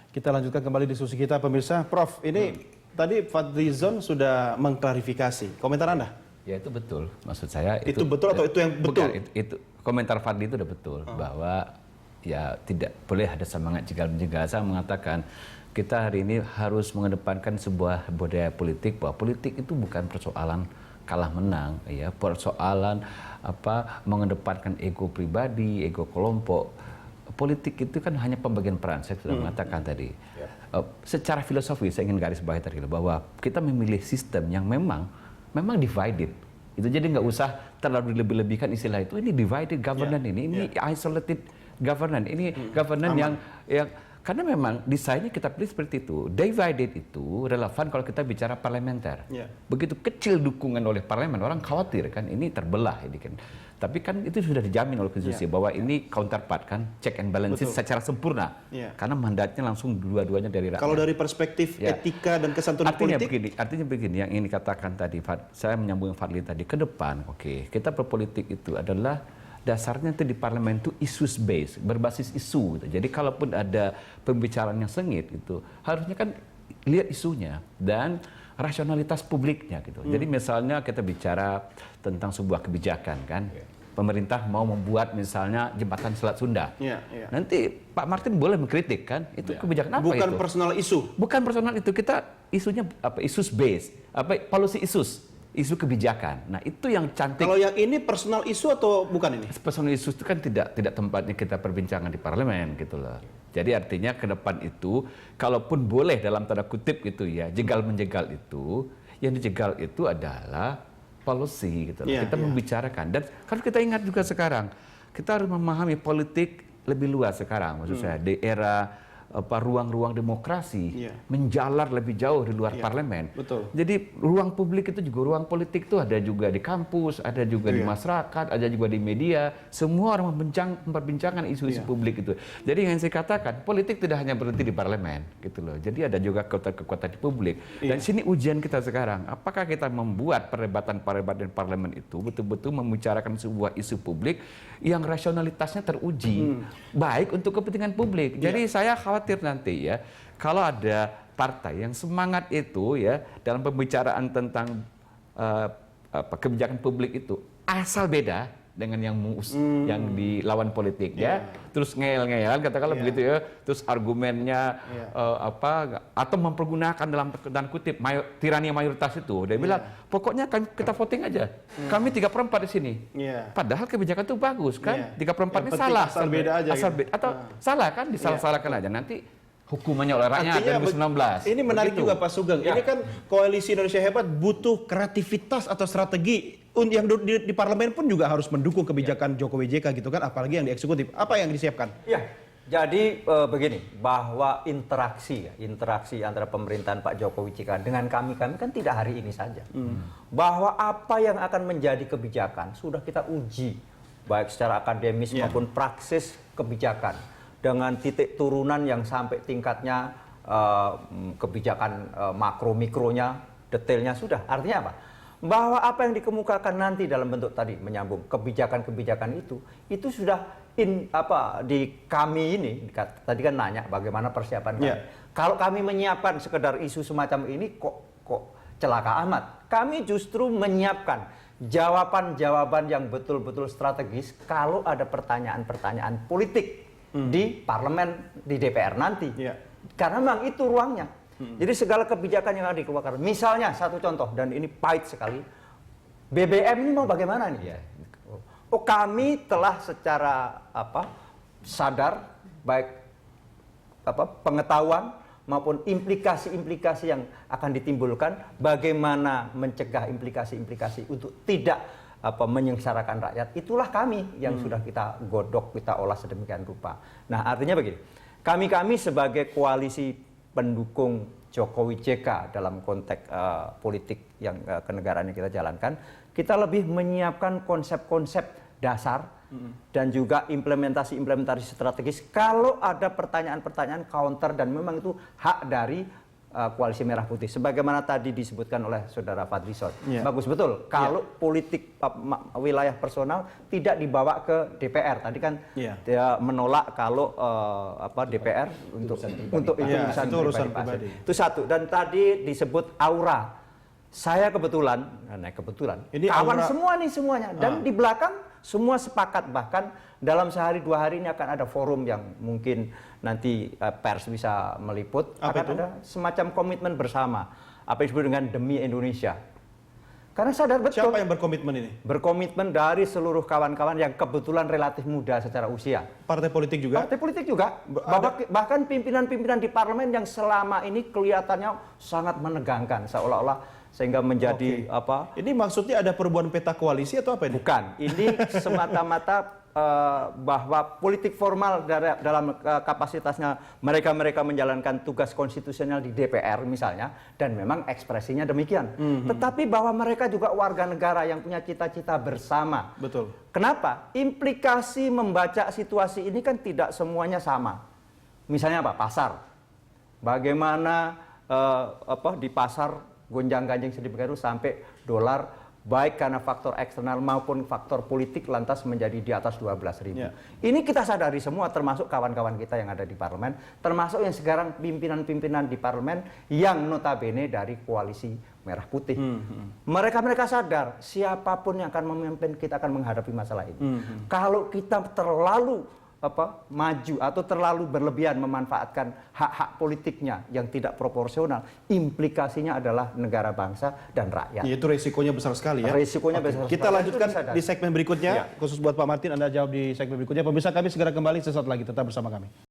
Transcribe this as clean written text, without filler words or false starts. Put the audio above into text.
Kita lanjutkan kembali diskusi kita, pemirsa. Prof, ini tadi Fadlizon sudah mengklarifikasi. Komentar Anda? Ya itu betul. Maksud saya itu betul atau itu yang betul? Bukan, itu komentar Fadli itu udah betul bahwa ya tidak boleh ada semangat jegal-menjegal. Saya mengatakan kita hari ini harus mengedepankan sebuah budaya politik bahwa politik itu bukan persoalan kalah menang, ya, persoalan mengedepankan ego pribadi, ego kelompok. Politik itu kan hanya pembagian peran. Saya sudah mengatakan tadi. Secara filosofi saya ingin garis bawahi tadi bahwa kita memilih sistem yang memang divided. Itu jadi nggak usah terlalu dilebih-lebihkan istilah itu. Ini divided governance ini isolated governance. Ini governance yang karena memang desainnya kita pilih seperti itu. Divided itu relevan kalau kita bicara parlementer. Begitu kecil dukungan oleh parlemen, orang khawatir kan ini terbelah ini kan. Tapi kan itu sudah dijamin oleh konstitusi bahwa ini counterpart kan, check and balances secara sempurna. Karena mandatnya langsung dua-duanya dari rakyat. Kalau dari perspektif etika dan kesantunan politik, artinya begini, yang ini dikatakan tadi, saya menyambung Fadli tadi ke depan. Kita berpolitik itu adalah dasarnya itu di parlemen itu issues based, berbasis isu gitu. Jadi kalaupun ada pembicaraan yang sengit itu harusnya kan lihat isunya dan rasionalitas publiknya gitu. Jadi misalnya kita bicara tentang sebuah kebijakan kan. Pemerintah mau membuat misalnya jembatan Selat Sunda. Nanti Pak Martin boleh mengkritik kan? Itu kebijakan apa itu? Bukan personal isu. Bukan personal itu, kita isunya issues based, policy issues. Isu kebijakan. Nah, itu yang cantik. Kalau yang ini personal isu atau bukan ini? Personal isu itu kan tidak tempatnya kita perbincangan di parlemen gitu loh. Jadi artinya ke depan itu, kalaupun boleh dalam tanda kutip gitu ya, jegal-menjegal itu, yang dijegal itu adalah policy gitu loh. Kita membicarakan. Dan harus kita ingat juga sekarang, kita harus memahami politik lebih luas sekarang. Maksud saya, di era ruang-ruang demokrasi menjalar lebih jauh di luar parlemen. Betul. Jadi ruang publik itu juga, ruang politik itu ada juga di kampus, ada juga di masyarakat, ada juga di media. Semua orang memperbincangkan isu-isu publik itu. Jadi yang saya katakan, politik tidak hanya berhenti di parlemen, gitu loh. Jadi ada juga kekuatan di publik. Dan sini ujian kita sekarang, apakah kita membuat perdebatan-perdebatan parlemen itu betul-betul membicarakan sebuah isu publik yang rasionalitasnya teruji, baik untuk kepentingan publik. Jadi saya khawatir nanti ya, kalau ada partai yang semangat itu ya dalam pembicaraan tentang kebijakan publik itu asal beda dengan yang di lawan politik terus ngeyel-ngeyel katakanlah begitu ya, terus argumennya atau mempergunakan dalam kutip tirani mayoritas itu, dia bilang pokoknya kita voting aja, kami 3/4 di sini, padahal kebijakan itu bagus kan, 3/4 ini salah, asal beda aja atau salah kan, disalah-salahkan aja, nanti hukumannya oleh rakyat 2019. Ini menarik begitu juga Pak Sugeng. Ini kan koalisi Indonesia Hebat butuh kreativitas atau strategi yang di parlemen pun juga harus mendukung kebijakan Jokowi JK gitu kan, apalagi yang di eksekutif. Apa yang disiapkan? Jadi begini, bahwa interaksi antara pemerintahan Pak Jokowi JK dengan kami kan tidak hari ini saja. Bahwa apa yang akan menjadi kebijakan sudah kita uji baik secara akademis maupun praksis kebijakan. Dengan titik turunan yang sampai tingkatnya kebijakan makro-mikronya, detailnya sudah. Artinya apa? Bahwa apa yang dikemukakan nanti dalam bentuk tadi menyambung kebijakan-kebijakan itu sudah di kami ini, tadi kan nanya bagaimana persiapan kami. Kalau kami menyiapkan sekedar isu semacam ini kok celaka amat. Kami justru menyiapkan jawaban-jawaban yang betul-betul strategis kalau ada pertanyaan-pertanyaan politik di parlemen, di DPR nanti. Karena memang itu ruangnya. Jadi segala kebijakan yang ada dikeluarkan. Misalnya satu contoh, dan ini pahit sekali, BBM ini mau bagaimana nih? Kami telah secara sadar, baik pengetahuan maupun implikasi-implikasi yang akan ditimbulkan, bagaimana mencegah implikasi-implikasi untuk tidak menyengsarakan rakyat, itulah kami yang sudah kita godok, kita olah sedemikian rupa. Nah, artinya begini, kami sebagai koalisi pendukung Jokowi JK dalam konteks politik yang kenegaraan yang kita jalankan, kita lebih menyiapkan konsep-konsep dasar dan juga implementasi strategis kalau ada pertanyaan-pertanyaan counter, dan memang itu hak dari koalisi merah putih. Sebagaimana tadi disebutkan oleh saudara Fadlison, Iya. bagus betul. Kalau politik wilayah personal tidak dibawa ke DPR. Tadi kan Iya. dia menolak kalau DPR untuk itu Iya, urusan itu urusan pribadi. pribadi. Itu satu. Dan tadi disebut aura. Saya kebetulan Ini kawan aura- semua nih semuanya. Dan di belakang semua sepakat, bahkan dalam sehari 2 hari ini akan ada forum yang mungkin nanti pers bisa meliput. Apa akan itu? ada semacam komitmen bersama, apa yang disebut dengan Demi Indonesia. Karena sadar betul, Siapa yang berkomitmen ini? berkomitmen dari seluruh kawan-kawan yang kebetulan relatif muda secara usia. Partai politik juga? Partai politik juga, bahkan pimpinan-pimpinan di parlemen yang selama ini kelihatannya sangat menegangkan, seolah-olah sehingga menjadi Ini maksudnya ada perubahan peta koalisi atau apa ini? bukan. Ini semata-mata bahwa politik formal dalam kapasitasnya mereka menjalankan tugas konstitusional di DPR misalnya, dan memang ekspresinya demikian. Tetapi bahwa mereka juga warga negara yang punya cita-cita bersama. Betul. Kenapa? Implikasi membaca situasi ini kan tidak semuanya sama. Misalnya apa? Pasar. Bagaimana di pasar gonjang-ganjing sedemikian rupa sampai dolar baik karena faktor eksternal maupun faktor politik lantas menjadi di atas 12.000. Ya. Ini kita sadari semua, termasuk kawan-kawan kita yang ada di parlemen, termasuk yang sekarang pimpinan-pimpinan di parlemen yang notabene dari koalisi merah putih. Mereka sadar siapapun yang akan memimpin, kita akan menghadapi masalah ini. Kalau kita terlalu maju atau terlalu berlebihan memanfaatkan hak-hak politiknya yang tidak proporsional, implikasinya adalah negara bangsa dan rakyat. Ya, itu resikonya besar sekali ya. Resikonya besar sekali. Kita lanjutkan Itu disadari. di segmen berikutnya. Ya. Khusus buat Pak Martin, Anda jawab di segmen berikutnya. Pemirsa, kami segera kembali sesaat lagi. Tetap bersama kami.